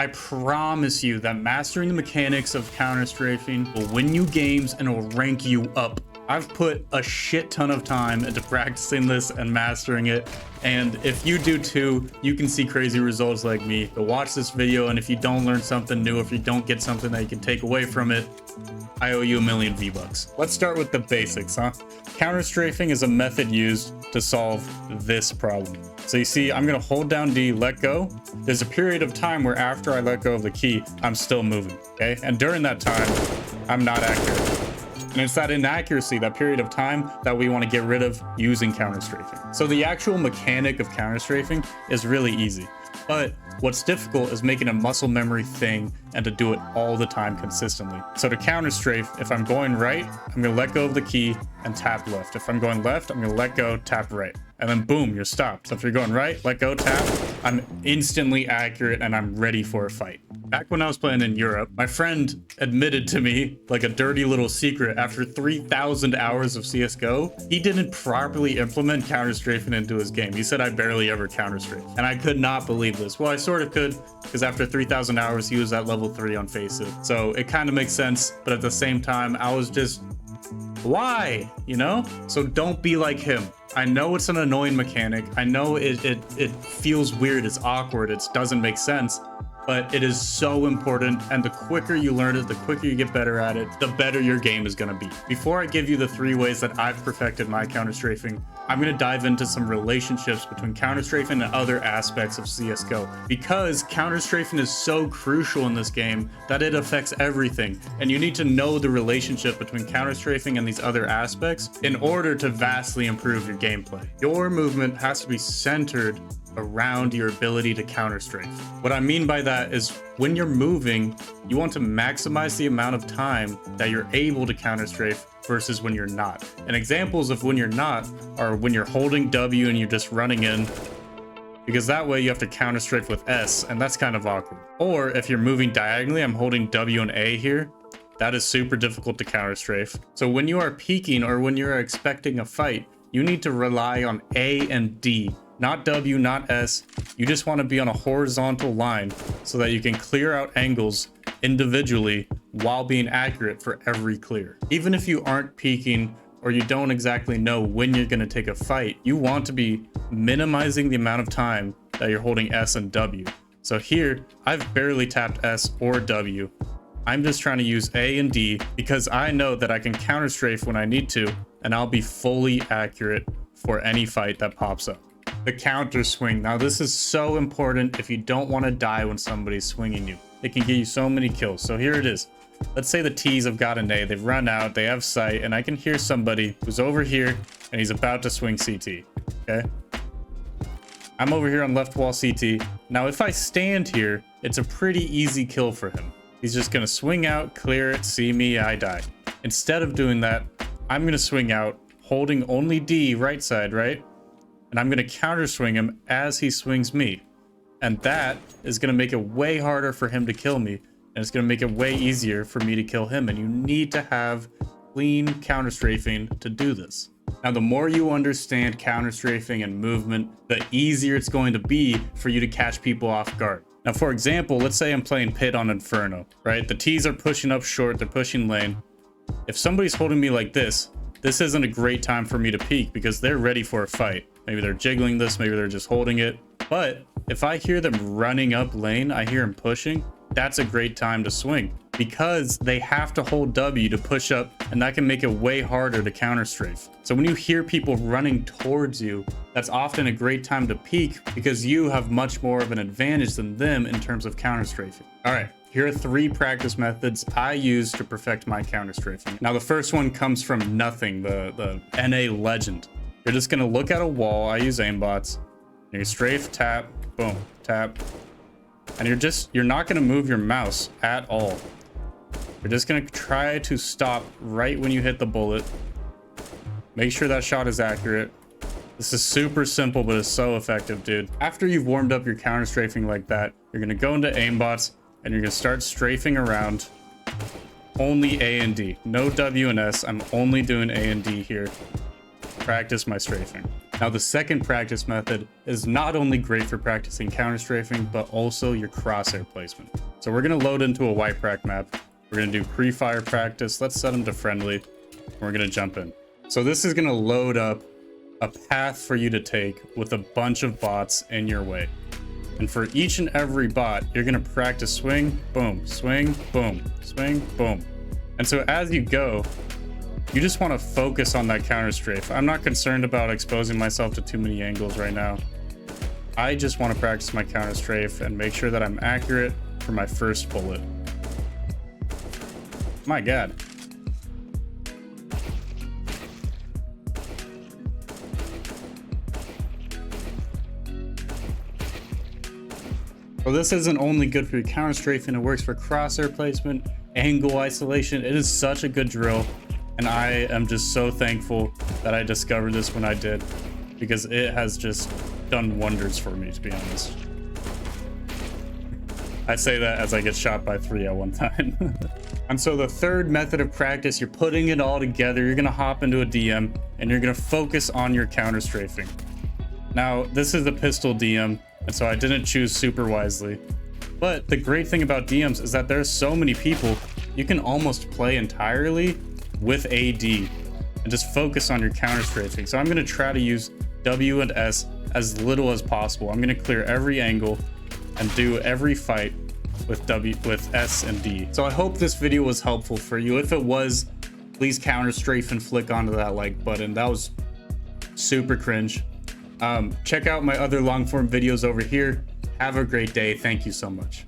I promise you that mastering the mechanics of counter-strafing will win you games and will rank you up. I've put a shit ton of time into practicing this and mastering it, and if you do too, you can see crazy results like me. Go watch this video, and if you don't learn something new, if you don't get something that you can take away from it, I owe you a million V-Bucks. Let's start with the basics, huh? Counter-strafing is a method used to solve this problem. So you see, I'm gonna hold down D, let go. There's a period of time where after I let go of the key, I'm still moving, okay? And during that time, I'm not accurate. And it's that inaccuracy, that period of time, that we want to get rid of using counter-strafing. So the actual mechanic of counter-strafing is really easy. But what's difficult is making a muscle memory thing and to do it all the time consistently. So to counter-strafe, if I'm going right, I'm going to let go of the key and tap left. If I'm going left, I'm going to let go, tap right. And then boom, you're stopped. So if you're going right, let go, tap, I'm instantly accurate and I'm ready for a fight. Back when I was playing in Europe, my friend admitted to me, like a dirty little secret, after 3,000 hours of CSGO, he didn't properly implement counter-strafing into his game. He said I barely ever counter-strafe. And I could not believe this. Well, I sort of could, because after 3,000 hours, he was at level 3 on Faceit. So it kind of makes sense, but at the same time, I was just, why? You know? So don't be like him. I know it's an annoying mechanic. I know it feels weird, it's awkward, it doesn't make sense. But it is so important, and the quicker you learn it, the quicker you get better at it, the better your game is going to be. Before I give you the 3 ways that I've perfected my counter-strafing, I'm going to dive into some relationships between counter-strafing and other aspects of CSGO. Because counter-strafing is so crucial in this game that it affects everything, and you need to know the relationship between counter-strafing and these other aspects in order to vastly improve your gameplay. Your movement has to be centered around your ability to counter-strafe. What I mean by that is when you're moving, you want to maximize the amount of time that you're able to counter-strafe versus when you're not. And examples of when you're not are when you're holding W and you're just running in, because that way you have to counter-strafe with S, and that's kind of awkward. Or if you're moving diagonally, I'm holding W and A here. That is super difficult to counter-strafe. So when you are peeking or when you're expecting a fight, you need to rely on A and D. Not W, not S. You just want to be on a horizontal line so that you can clear out angles individually while being accurate for every clear. Even if you aren't peeking or you don't exactly know when you're going to take a fight, you want to be minimizing the amount of time that you're holding S and W. So here, I've barely tapped S or W. I'm just trying to use A and D because I know that I can counter-strafe when I need to, and I'll be fully accurate for any fight that pops up. The counter swing. Now this is so important if you don't want to die when somebody's swinging you. It can get you so many kills. So here it is. Let's say the T's have got an A, they've run out, they have sight, and I can hear somebody who's over here and he's about to swing CT, okay? I'm over here on left wall CT. Now if I stand here, it's a pretty easy kill for him. He's just gonna swing out, clear it, see me, I die. Instead of doing that, I'm gonna swing out, holding only D right side, right? And I'm going to counter swing him as he swings me. And that is going to make it way harder for him to kill me. And it's going to make it way easier for me to kill him. And you need to have clean counter strafing to do this. Now, the more you understand counter strafing and movement, the easier it's going to be for you to catch people off guard. Now, for example, let's say I'm playing Pit on Inferno, right? The T's are pushing up short, they're pushing lane. If somebody's holding me like this isn't a great time for me to peek because they're ready for a fight. Maybe they're jiggling this, maybe they're just holding it. But if I hear them running up lane, I hear them pushing, that's a great time to swing because they have to hold W to push up, and that can make it way harder to counter strafe. So when you hear people running towards you, that's often a great time to peek because you have much more of an advantage than them in terms of counter strafing. All right. Here are 3 practice methods I use to perfect my counter strafing. Now the first one comes from nothing, the NA legend. You're just gonna look at a wall. I use aimbots. You strafe, tap, boom, tap. And you're not gonna move your mouse at all. You're just gonna try to stop right when you hit the bullet. Make sure that shot is accurate. This is super simple, but it's so effective, dude. After you've warmed up your counter strafing like that, you're gonna go into aimbots and you're gonna start strafing around. Only A and D, no W and S. I'm only doing A and D here. Practice my strafing. Now, the second practice method is not only great for practicing counter-strafing, but also your crosshair placement. So we're going to load into a white prac map. We're going to do pre-fire practice. Let's set them to friendly. We're going to jump in. So this is going to load up a path for you to take with a bunch of bots in your way. And for each and every bot, you're going to practice swing, boom, swing, boom, swing, boom. And so as you go, you just want to focus on that counter strafe. I'm not concerned about exposing myself to too many angles right now. I just want to practice my counter strafe and make sure that I'm accurate for my first bullet. My God. Well, this isn't only good for your counter strafing, it works for crosshair placement, angle isolation. It is such a good drill. And I am just so thankful that I discovered this when I did, because it has just done wonders for me, to be honest. I say that as I get shot by 3 at one time. And so the third method of practice, you're putting it all together. You're gonna hop into a DM and you're gonna focus on your counter strafing. Now, this is a pistol DM, and so I didn't choose super wisely. But the great thing about DMs is that there's so many people, you can almost play entirely with AD and just focus on your counter strafing. So I'm going to try to use W and S as little as possible. I'm going to clear every angle and do every fight with S and D. So I hope this video was helpful for you. If it was, please counter strafe and flick onto that like button. That was super cringe. Check out my other long form videos over here. Have a great day. Thank you so much.